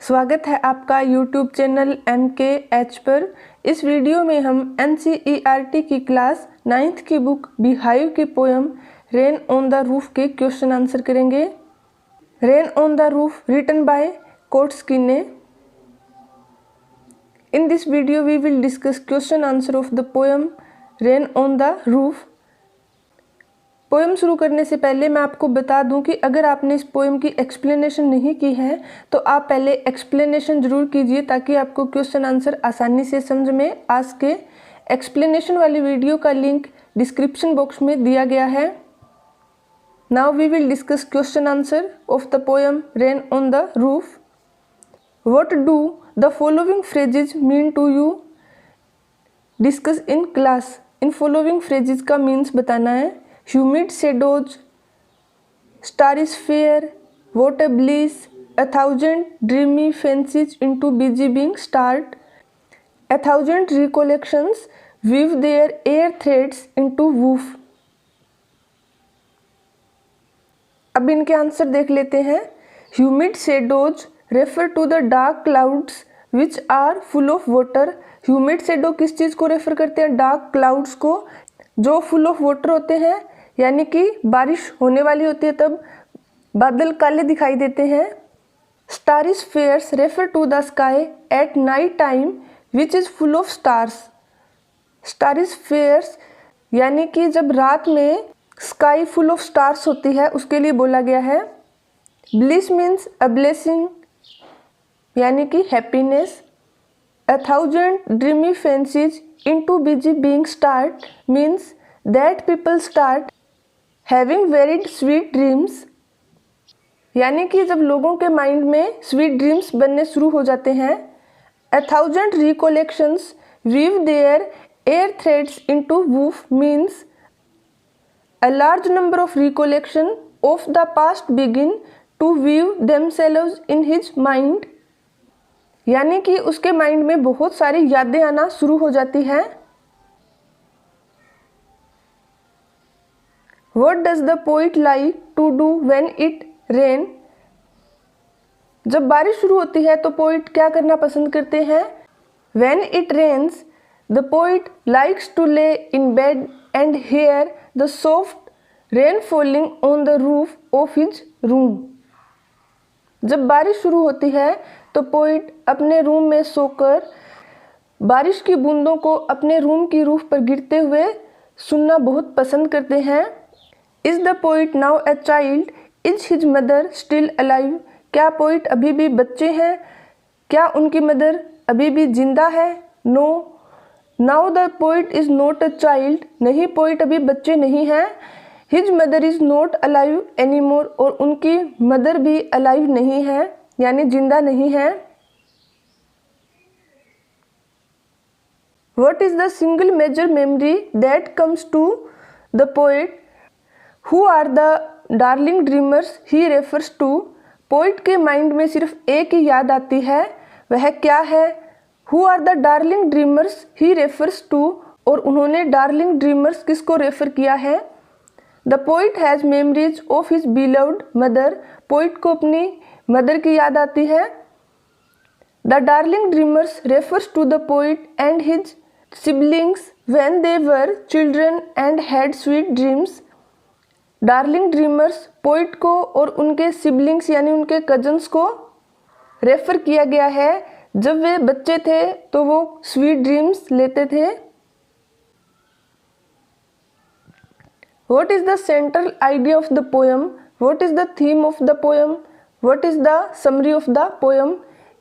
स्वागत है आपका YouTube चैनल MKH पर। इस वीडियो में हम NCERT की क्लास 9th की बुक बीहाइव की poem rain on the roof के क्वेश्चन आंसर करेंगे। Rain on the roof written by Coates Kinney. In this video we will discuss question answer of the poem Rain on the Roof। Poem शुरू करने से पहले मैं आपको बता दूं कि अगर आपने इस पोएम की एक्सप्लेनेशन नहीं की है तो आप पहले एक्सप्लेनेशन ज़रूर कीजिए ताकि आपको क्वेश्चन आंसर आसानी से समझ में आ सके। एक्सप्लेनेशन वाली वीडियो का लिंक डिस्क्रिप्शन बॉक्स में दिया गया है। Now we will discuss question answer of the poem rain on the roof. What do the following phrases mean to you? Discuss in class. इन फॉलोइंग फ्रेजेज का means बताना है। Humid shadows, starry sphere, what a bliss, 1,000 dreamy fancies into busy being start, 1,000 recollections weave their air threads into woof। अब इनके answer देख लेते हैं। Humid shadows refer to the dark clouds which are full of water। Humid shadow किस चीज़ को refer करते हैं? Dark clouds को, जो फुल ऑफ वाटर होते हैं, यानी कि बारिश होने वाली होती है तब बादल काले दिखाई देते हैं। Starry spheres refer to the sky at night time which is full of stars. Starry spheres यानी कि जब रात में स्काई फुल ऑफ स्टार्स होती है उसके लिए बोला गया है। ब्लिस मीन्स अ ब्लेसिंग यानी कि happiness. 1,000 dreamy fancies into busy being start means that people start having very sweet dreams, यानी कि जब लोगों के माइंड में स्वीट ड्रीम्स बनने शुरू हो जाते हैं। 1,000 recollections weave their air threads into woof means a large number of recollection of the past begin to weave themselves in his mind, यानी कि उसके माइंड में बहुत सारी यादें आना शुरू हो जाती हैं। What does the poet like to do when it rain? जब बारिश शुरू होती है तो पोइट क्या करना पसंद करते हैं? When it rains, the poet likes to lay in bed and hear the soft rain falling on the roof of his room। जब बारिश शुरू होती है तो पोइट अपने रूम में सोकर बारिश की बूंदों को अपने रूम की रूफ पर गिरते हुए सुनना बहुत पसंद करते हैं। Is the poet now a child? Is his mother still alive? क्या पोइट अभी भी बच्चे हैं? क्या उनकी मदर अभी भी जिंदा है? No. Now the poet is not a child. नहीं, पोइट अभी बच्चे नहीं हैं। His mother is not alive anymore. और उनकी मदर भी alive नहीं है, यानी जिंदा नहीं है। What is the single major memory that comes to the poet? Who are the darling dreamers he refers to? Poet के माइंड में सिर्फ एक ही याद आती है, वह क्या है? Who are the darling dreamers he refers to? और उन्होंने darling dreamers किसको रेफर किया है? The poet has memories of his beloved mother। Poet को अपनी मदर की याद आती है। The darling dreamers refers to the poet and his siblings when they were children and had sweet dreams। Darling dreamers poet को और उनके siblings यानी उनके कजन्स को रेफर किया गया है। जब वे बच्चे थे तो वो स्वीट ड्रीम्स लेते थे। What is the central idea of the poem? What is the theme of the poem? What is the summary of the poem?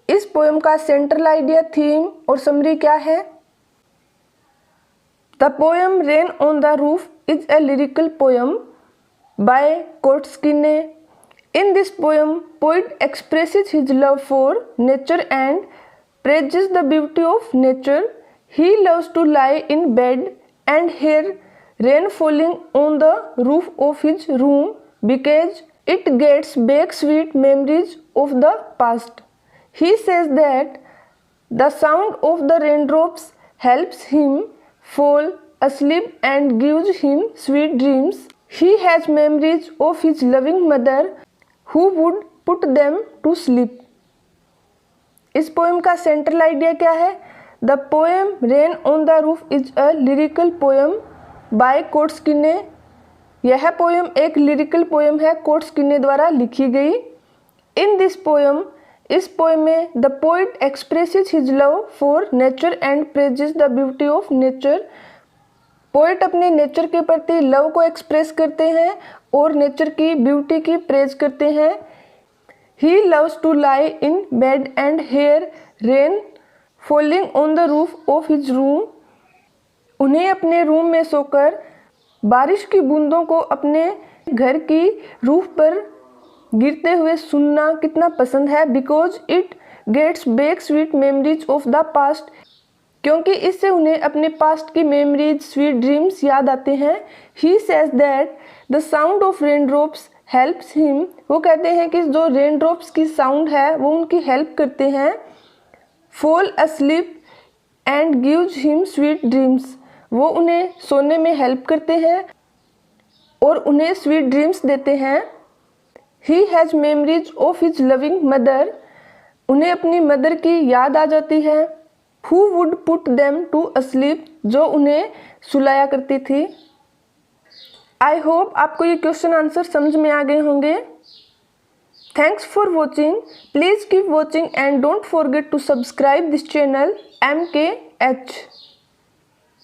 इस पोएम का सेंट्रल आइडिया, थीम और समरी क्या है? The poem rain on the roof is a lyrical poem by Kotskinne। In this poem, poet expresses his love for nature and praises the beauty of nature. He loves to lie in bed and hear rain falling on the roof of his room because it gets back sweet memories of the past. He says that the sound of the raindrops helps him fall asleep and gives him sweet dreams. He has memories of his loving mother who would put them to sleep। इस poem का central idea क्या है? The poem rain on the roof is a lyrical poem by Coates Kinney. यह poem एक lyrical poem है, कोट्सकिने द्वारा लिखी गई। इन दिस पोएम, इस पोएम में the poet expresses his love for nature and praises the beauty of nature. Poet अपने nature के प्रति लव को एक्सप्रेस करते हैं और नेचर की ब्यूटी की प्रेज करते हैं। He loves to lie in bed and hear rain falling on the roof of his room. उन्हें अपने रूम में सोकर बारिश की बूंदों को अपने घर की रूफ पर गिरते हुए सुनना कितना पसंद है। Because it gets back sweet memories of the past. क्योंकि इससे उन्हें अपने पास्ट की मेमोरीज, स्वीट ड्रीम्स याद आते हैं। He says that the sound of raindrops helps him. वो कहते हैं कि जो रेन ड्रॉप्स की साउंड है वो उनकी हेल्प करते हैं। Fall asleep and gives him sweet dreams. वो उन्हें सोने में हेल्प करते हैं और उन्हें स्वीट ड्रीम्स देते हैं। He has memories of his loving mother. उन्हें अपनी मदर की याद आ जाती है। Who would put them to asleep. जो उन्हें सुलाया करती थी। आई होप आपको ये क्वेश्चन आंसर समझ में आ गए होंगे। Thanks for watching. Please keep watching and don't forget to subscribe this channel MKH।